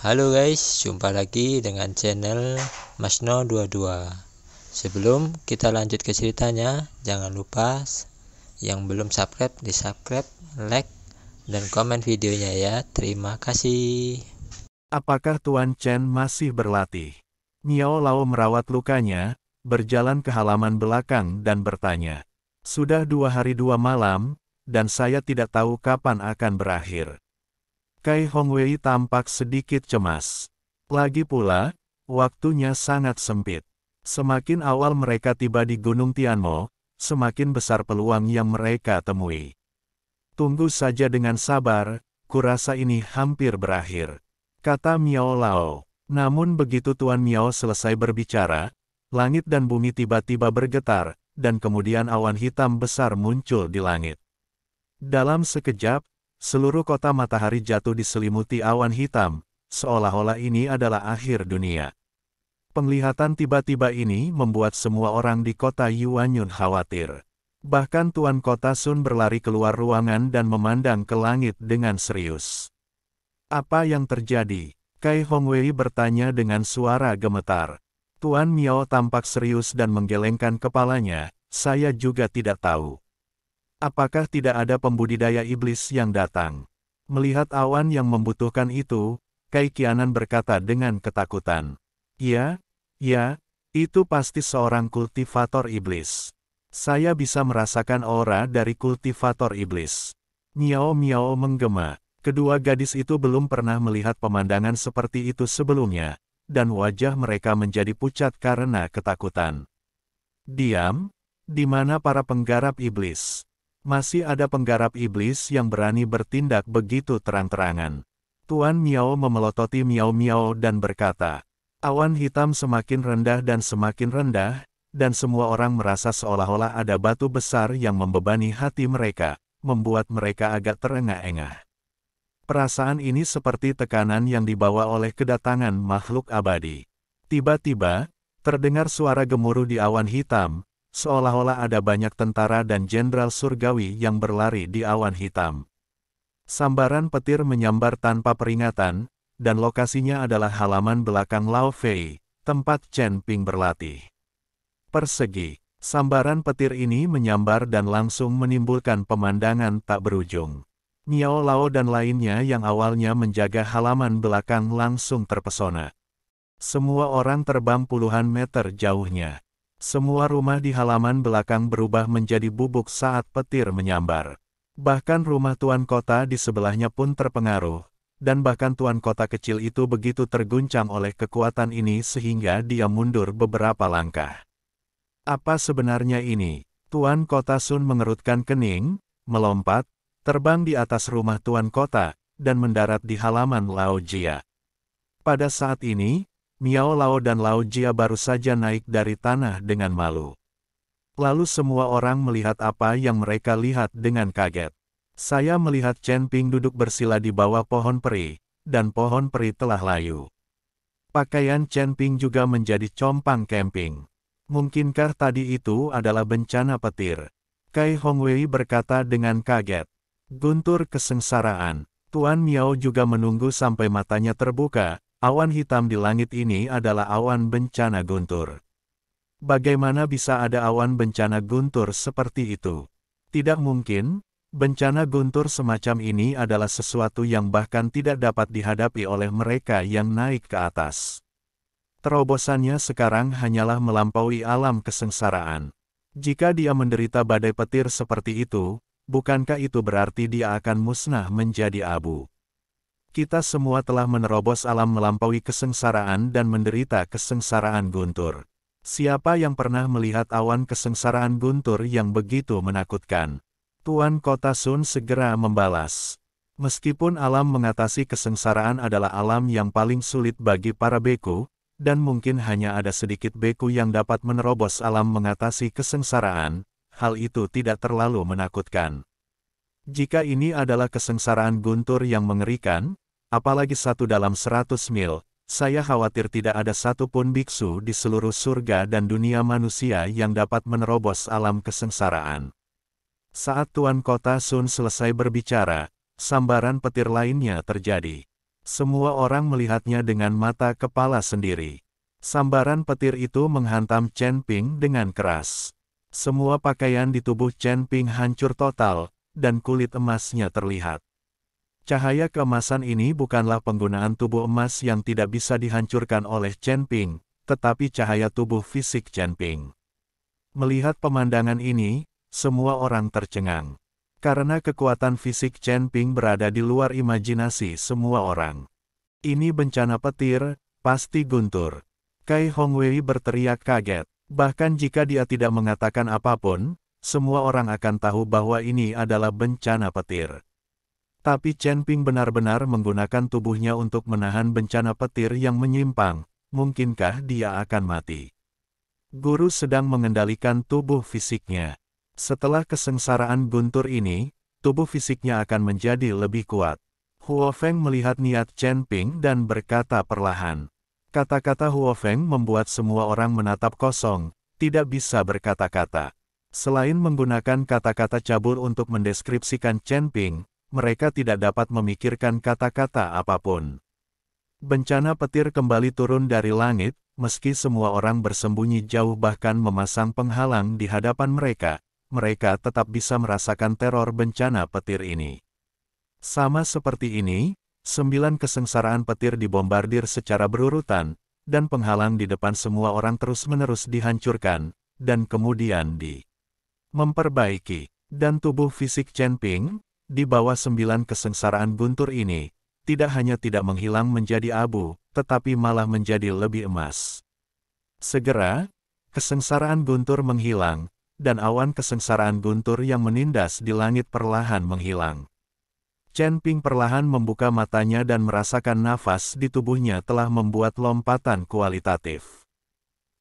Halo guys, jumpa lagi dengan channel Masno22. Sebelum kita lanjut ke ceritanya, jangan lupa yang belum subscribe di subscribe, like, dan komen videonya ya. Terima kasih. Apakah Tuan Chen masih berlatih? Miao Lao merawat lukanya, berjalan ke halaman belakang dan bertanya. Sudah 2 hari 2 malam, dan saya tidak tahu kapan akan berakhir. Kai Hongwei tampak sedikit cemas. Lagi pula, waktunya sangat sempit. Semakin awal mereka tiba di Gunung Tianmo, semakin besar peluang yang mereka temui. Tunggu saja dengan sabar, kurasa ini hampir berakhir, kata Miao Lao. Namun begitu Tuan Miao selesai berbicara, langit dan bumi tiba-tiba bergetar, dan kemudian awan hitam besar muncul di langit. Dalam sekejap, seluruh kota matahari jatuh diselimuti awan hitam, seolah-olah ini adalah akhir dunia. Penglihatan tiba-tiba ini membuat semua orang di kota Yuanyun khawatir. Bahkan Tuan Kota Sun berlari keluar ruangan dan memandang ke langit dengan serius. Apa yang terjadi? Kai Hongwei bertanya dengan suara gemetar. Tuan Miao tampak serius dan menggelengkan kepalanya, saya juga tidak tahu. Apakah tidak ada pembudidaya iblis yang datang? Melihat awan yang membutuhkan itu, Kai Qianan berkata dengan ketakutan. Ya, itu pasti seorang kultivator iblis. Saya bisa merasakan aura dari kultivator iblis. Miao Miao menggema. Kedua gadis itu belum pernah melihat pemandangan seperti itu sebelumnya, dan wajah mereka menjadi pucat karena ketakutan. Diam, di mana para penggarap iblis? Masih ada penggarap iblis yang berani bertindak begitu terang-terangan. Tuan Miao memelototi Miao Miao dan berkata, awan hitam semakin rendah dan semua orang merasa seolah-olah ada batu besar yang membebani hati mereka, membuat mereka agak terengah-engah. Perasaan ini seperti tekanan yang dibawa oleh kedatangan makhluk abadi. Tiba-tiba, terdengar suara gemuruh di awan hitam, seolah-olah ada banyak tentara dan jenderal surgawi yang berlari di awan hitam. Sambaran petir menyambar tanpa peringatan, dan lokasinya adalah halaman belakang Lao Fei, tempat Chen Ping berlatih. Persegi, sambaran petir ini menyambar dan langsung menimbulkan pemandangan tak berujung. Miao Lao dan lainnya yang awalnya menjaga halaman belakang langsung terpesona. Semua orang terbang puluhan meter jauhnya. Semua rumah di halaman belakang berubah menjadi bubuk saat petir menyambar. Bahkan rumah tuan kota di sebelahnya pun terpengaruh, dan bahkan tuan kota kecil itu begitu terguncang oleh kekuatan ini sehingga dia mundur beberapa langkah. Apa sebenarnya ini? Tuan Kota Sun mengerutkan kening, melompat, terbang di atas rumah Tuan Kota, dan mendarat di halaman Lao Jia. Pada saat ini, Miao Lao dan Lao Jia baru saja naik dari tanah dengan malu. Lalu semua orang melihat apa yang mereka lihat dengan kaget. Saya melihat Chen Ping duduk bersila di bawah pohon peri, dan pohon peri telah layu. Pakaian Chen Ping juga menjadi compang-camping. Mungkinkah tadi itu adalah bencana petir? Kai Hongwei berkata dengan kaget. Guntur kesengsaraan. Tuan Miao juga menunggu sampai matanya terbuka. Awan hitam di langit ini adalah awan bencana guntur. Bagaimana bisa ada awan bencana guntur seperti itu? Tidak mungkin. Bencana guntur semacam ini adalah sesuatu yang bahkan tidak dapat dihadapi oleh mereka yang naik ke atas. Terobosannya sekarang hanyalah melampaui alam kesengsaraan. Jika dia menderita badai petir seperti itu, bukankah itu berarti dia akan musnah menjadi abu? Kita semua telah menerobos alam melampaui kesengsaraan dan menderita kesengsaraan guntur. Siapa yang pernah melihat awan kesengsaraan guntur yang begitu menakutkan? Tuan Kota Sun segera membalas. Meskipun alam mengatasi kesengsaraan adalah alam yang paling sulit bagi para beku, dan mungkin hanya ada sedikit beku yang dapat menerobos alam mengatasi kesengsaraan, hal itu tidak terlalu menakutkan. Jika ini adalah kesengsaraan guntur yang mengerikan, apalagi 1 dalam 100 mil, saya khawatir tidak ada satupun biksu di seluruh surga dan dunia manusia yang dapat menerobos alam kesengsaraan. Saat Tuan Kota Sun selesai berbicara, sambaran petir lainnya terjadi. Semua orang melihatnya dengan mata kepala sendiri. Sambaran petir itu menghantam Chen Ping dengan keras. Semua pakaian di tubuh Chen Ping hancur total, dan kulit emasnya terlihat. Cahaya keemasan ini bukanlah penggunaan tubuh emas yang tidak bisa dihancurkan oleh Chen Ping, tetapi cahaya tubuh fisik Chen Ping. Melihat pemandangan ini, semua orang tercengang. Karena kekuatan fisik Chen Ping berada di luar imajinasi semua orang. Ini bencana petir, pasti guntur. Kai Hongwei berteriak kaget. Bahkan jika dia tidak mengatakan apapun, semua orang akan tahu bahwa ini adalah bencana petir. Tapi Chen Ping benar-benar menggunakan tubuhnya untuk menahan bencana petir yang menyimpang. Mungkinkah dia akan mati? Guru sedang mengendalikan tubuh fisiknya. Setelah kesengsaraan guntur ini, tubuh fisiknya akan menjadi lebih kuat. Huo Feng melihat niat Chen Ping dan berkata perlahan. Kata-kata Huo Feng membuat semua orang menatap kosong, tidak bisa berkata-kata. Selain menggunakan kata-kata cabul untuk mendeskripsikan Chen Ping, mereka tidak dapat memikirkan kata-kata apapun. Bencana petir kembali turun dari langit, meski semua orang bersembunyi jauh bahkan memasang penghalang di hadapan mereka tetap bisa merasakan teror bencana petir ini. Sama seperti ini, 9 kesengsaraan petir dibombardir secara berurutan, dan penghalang di depan semua orang terus-menerus dihancurkan, dan kemudian memperbaiki. Dan tubuh fisik Chen Ping, di bawah 9 kesengsaraan guntur ini, tidak hanya tidak menghilang menjadi abu, tetapi malah menjadi lebih emas. Segera, kesengsaraan guntur menghilang, dan awan kesengsaraan guntur yang menindas di langit perlahan menghilang. Chen Ping perlahan membuka matanya dan merasakan nafas di tubuhnya telah membuat lompatan kualitatif.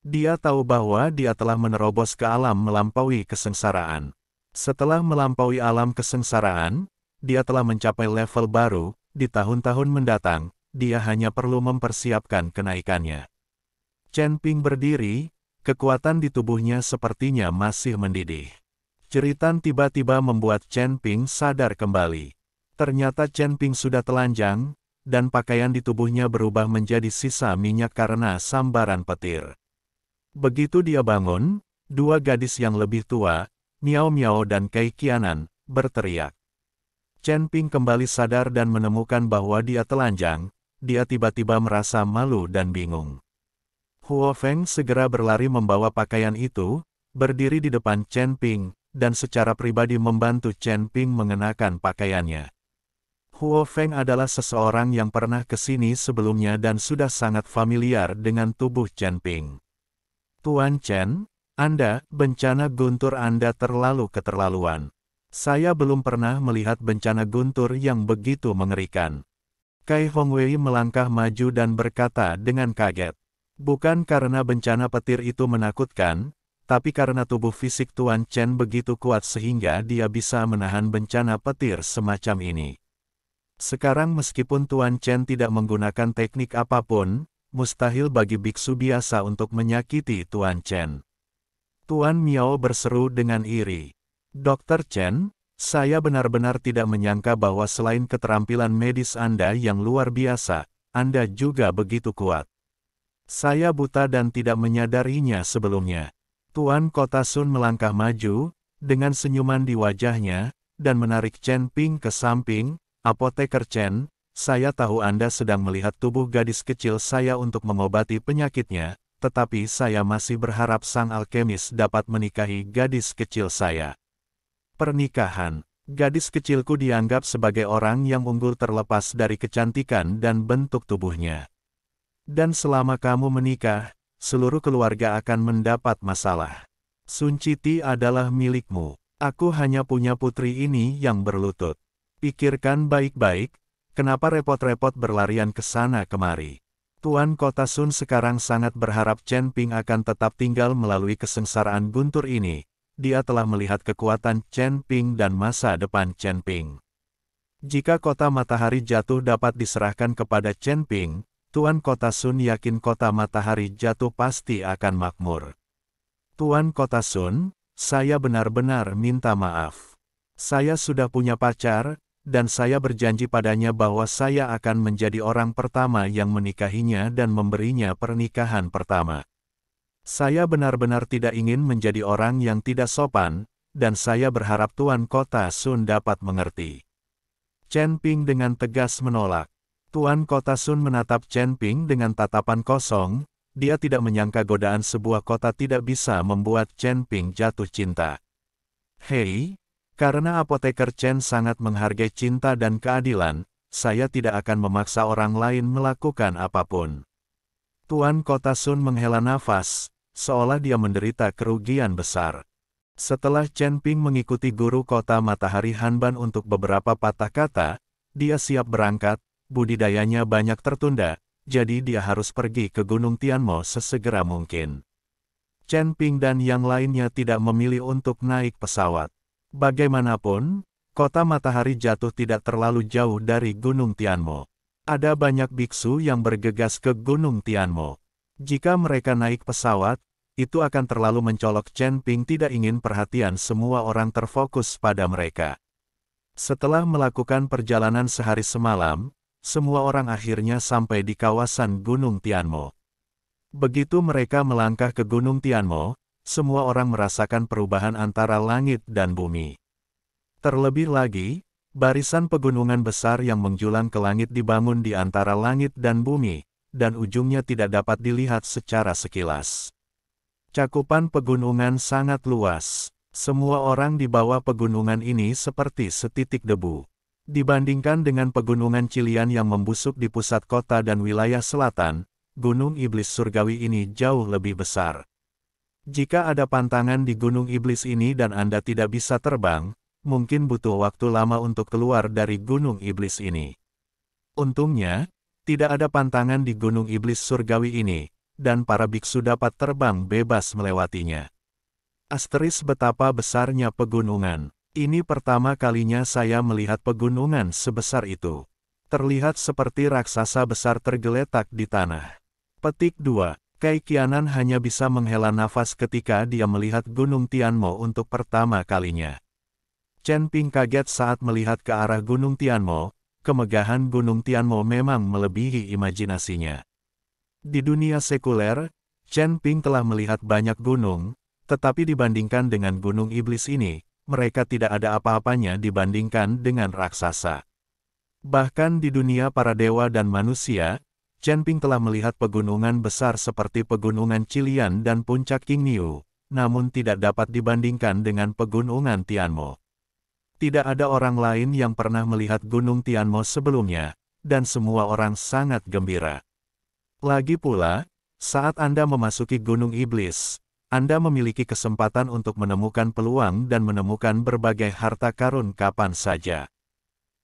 Dia tahu bahwa dia telah menerobos ke alam melampaui kesengsaraan. Setelah melampaui alam kesengsaraan, dia telah mencapai level baru. Di tahun-tahun mendatang, dia hanya perlu mempersiapkan kenaikannya. Chen Ping berdiri, kekuatan di tubuhnya sepertinya masih mendidih. Jeritan tiba-tiba membuat Chen Ping sadar kembali. Ternyata Chen Ping sudah telanjang, dan pakaian di tubuhnya berubah menjadi sisa minyak karena sambaran petir. Begitu dia bangun, 2 gadis yang lebih tua, Miao Miao dan Kai Qianan, berteriak. Chen Ping kembali sadar dan menemukan bahwa dia telanjang, dia tiba-tiba merasa malu dan bingung. Huo Feng segera berlari membawa pakaian itu, berdiri di depan Chen Ping, dan secara pribadi membantu Chen Ping mengenakan pakaiannya. Huo Feng adalah seseorang yang pernah ke sini sebelumnya dan sudah sangat familiar dengan tubuh Chen Ping. Tuan Chen, bencana guntur Anda terlalu keterlaluan. Saya belum pernah melihat bencana guntur yang begitu mengerikan. Kai Hongwei melangkah maju dan berkata dengan kaget. Bukan karena bencana petir itu menakutkan, tapi karena tubuh fisik Tuan Chen begitu kuat sehingga dia bisa menahan bencana petir semacam ini. Sekarang meskipun Tuan Chen tidak menggunakan teknik apapun, mustahil bagi biksu biasa untuk menyakiti Tuan Chen. Tuan Miao berseru dengan iri. Dr. Chen, saya benar-benar tidak menyangka bahwa selain keterampilan medis Anda yang luar biasa, Anda juga begitu kuat. Saya buta dan tidak menyadarinya sebelumnya. Tuan Kota Sun melangkah maju, dengan senyuman di wajahnya, dan menarik Chen Ping ke samping. Apoteker Chen, saya tahu Anda sedang melihat tubuh gadis kecil saya untuk mengobati penyakitnya, tetapi saya masih berharap sang alkemis dapat menikahi gadis kecil saya. Pernikahan, gadis kecilku dianggap sebagai orang yang unggul terlepas dari kecantikan dan bentuk tubuhnya. Dan selama kamu menikah, seluruh keluarga akan mendapat masalah. Sun Citi adalah milikmu. Aku hanya punya putri ini yang berlutut. Pikirkan baik-baik, kenapa repot-repot berlarian ke sana kemari. Tuan Kota Sun sekarang sangat berharap Chen Ping akan tetap tinggal melalui kesengsaraan guntur ini. Dia telah melihat kekuatan Chen Ping dan masa depan Chen Ping. Jika kota matahari jatuh dapat diserahkan kepada Chen Ping, Tuan Kota Sun yakin kota matahari jatuh pasti akan makmur. Tuan Kota Sun, saya benar-benar minta maaf. Saya sudah punya pacar, dan saya berjanji padanya bahwa saya akan menjadi orang pertama yang menikahinya dan memberinya pernikahan pertama. Saya benar-benar tidak ingin menjadi orang yang tidak sopan, dan saya berharap Tuan Kota Sun dapat mengerti. Chen Ping dengan tegas menolak. Tuan Kota Sun menatap Chen Ping dengan tatapan kosong, dia tidak menyangka godaan sebuah kota tidak bisa membuat Chen Ping jatuh cinta. Hei, karena apoteker Chen sangat menghargai cinta dan keadilan, saya tidak akan memaksa orang lain melakukan apapun. Tuan Kota Sun menghela nafas, seolah dia menderita kerugian besar. Setelah Chen Ping mengikuti guru kota Matahari Hanban untuk beberapa patah kata, dia siap berangkat, budidayanya banyak tertunda, jadi dia harus pergi ke Gunung Tianmo sesegera mungkin. Chen Ping dan yang lainnya tidak memilih untuk naik pesawat. Bagaimanapun, kota Matahari Jatuh tidak terlalu jauh dari Gunung Tianmo. Ada banyak biksu yang bergegas ke Gunung Tianmo. Jika mereka naik pesawat, itu akan terlalu mencolok. Chen Ping tidak ingin perhatian semua orang terfokus pada mereka. Setelah melakukan perjalanan sehari semalam, semua orang akhirnya sampai di kawasan Gunung Tianmo. Begitu mereka melangkah ke Gunung Tianmo, semua orang merasakan perubahan antara langit dan bumi. Terlebih lagi, barisan pegunungan besar yang menjulang ke langit dibangun di antara langit dan bumi, dan ujungnya tidak dapat dilihat secara sekilas. Cakupan pegunungan sangat luas. Semua orang di bawah pegunungan ini seperti setitik debu. Dibandingkan dengan pegunungan Cilian yang membusuk di pusat kota dan wilayah selatan, Gunung Iblis Surgawi ini jauh lebih besar. Jika ada pantangan di Gunung Iblis ini dan Anda tidak bisa terbang, mungkin butuh waktu lama untuk keluar dari Gunung Iblis ini. Untungnya, tidak ada pantangan di Gunung Iblis Surgawi ini, dan para biksu dapat terbang bebas melewatinya. Asteris betapa besarnya pegunungan. Ini pertama kalinya saya melihat pegunungan sebesar itu. Terlihat seperti raksasa besar tergeletak di tanah. Petik 2. Kai Qianan hanya bisa menghela nafas ketika dia melihat Gunung Tianmo untuk pertama kalinya. Chen Ping kaget saat melihat ke arah Gunung Tianmo, kemegahan Gunung Tianmo memang melebihi imajinasinya. Di dunia sekuler, Chen Ping telah melihat banyak gunung, tetapi dibandingkan dengan Gunung Iblis ini, mereka tidak ada apa-apanya dibandingkan dengan raksasa. Bahkan di dunia para dewa dan manusia, Chen Ping telah melihat pegunungan besar seperti pegunungan Cilian dan puncak Qingniu, namun tidak dapat dibandingkan dengan pegunungan Tianmo. Tidak ada orang lain yang pernah melihat Gunung Tianmo sebelumnya, dan semua orang sangat gembira. Lagi pula, saat Anda memasuki Gunung Iblis, Anda memiliki kesempatan untuk menemukan peluang dan menemukan berbagai harta karun kapan saja.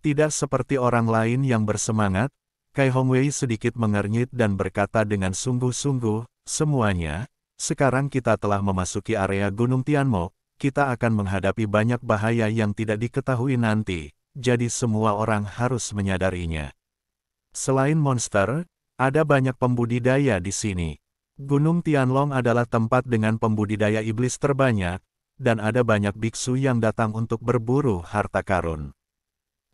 Tidak seperti orang lain yang bersemangat, Kai Hongwei sedikit mengernyit dan berkata dengan sungguh-sungguh, semuanya, sekarang kita telah memasuki area Gunung Tianmo, kita akan menghadapi banyak bahaya yang tidak diketahui nanti, jadi semua orang harus menyadarinya. Selain monster, ada banyak pembudidaya di sini. Gunung Tianlong adalah tempat dengan pembudidaya iblis terbanyak, dan ada banyak biksu yang datang untuk berburu harta karun.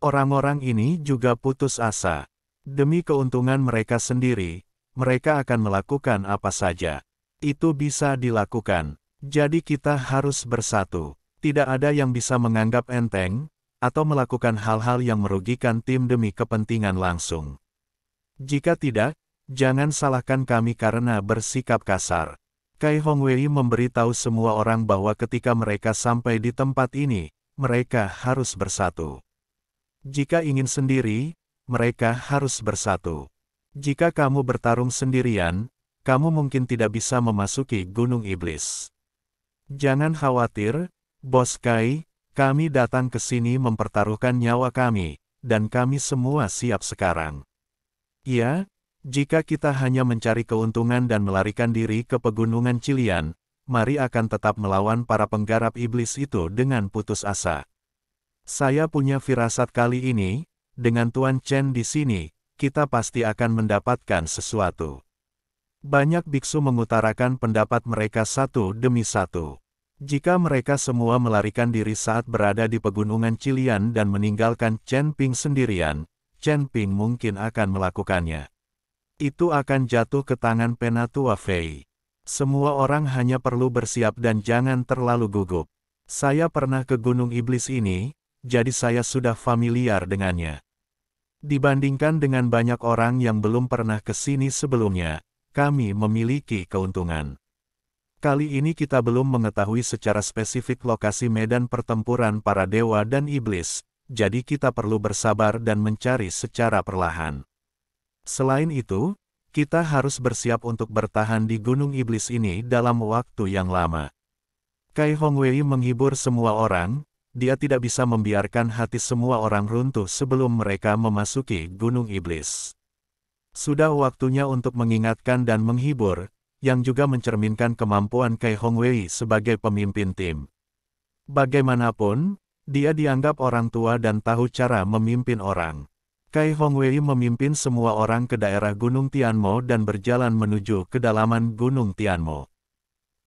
Orang-orang ini juga putus asa. Demi keuntungan mereka sendiri, mereka akan melakukan apa saja. Itu bisa dilakukan. Jadi kita harus bersatu. Tidak ada yang bisa menganggap enteng, atau melakukan hal-hal yang merugikan tim demi kepentingan langsung. Jika tidak, jangan salahkan kami karena bersikap kasar. Kai Hongwei memberitahu semua orang bahwa ketika mereka sampai di tempat ini, mereka harus bersatu. Jika ingin sendiri, mereka harus bersatu. Jika kamu bertarung sendirian, kamu mungkin tidak bisa memasuki Gunung Iblis. Jangan khawatir, Bos Kai, kami datang ke sini mempertaruhkan nyawa kami, dan kami semua siap sekarang. Ya, jika kita hanya mencari keuntungan dan melarikan diri ke pegunungan Cilian, mari akan tetap melawan para penggarap iblis itu dengan putus asa. Saya punya firasat kali ini, dengan Tuan Chen di sini, kita pasti akan mendapatkan sesuatu. Banyak biksu mengutarakan pendapat mereka satu demi satu. Jika mereka semua melarikan diri saat berada di pegunungan Qilian dan meninggalkan Chen Ping sendirian, Chen Ping mungkin akan melakukannya. Itu akan jatuh ke tangan Penatua Fei. Semua orang hanya perlu bersiap dan jangan terlalu gugup. Saya pernah ke Gunung Iblis ini, jadi saya sudah familiar dengannya. Dibandingkan dengan banyak orang yang belum pernah ke sini sebelumnya, kami memiliki keuntungan. Kali ini kita belum mengetahui secara spesifik lokasi medan pertempuran para dewa dan iblis, jadi kita perlu bersabar dan mencari secara perlahan. Selain itu, kita harus bersiap untuk bertahan di Gunung Iblis ini dalam waktu yang lama. Kai Hongwei menghibur semua orang, dia tidak bisa membiarkan hati semua orang runtuh sebelum mereka memasuki Gunung Iblis. Sudah waktunya untuk mengingatkan dan menghibur, yang juga mencerminkan kemampuan Kai Hongwei sebagai pemimpin tim. Bagaimanapun, dia dianggap orang tua dan tahu cara memimpin orang. Kai Hongwei memimpin semua orang ke daerah Gunung Tianmo dan berjalan menuju kedalaman Gunung Tianmo.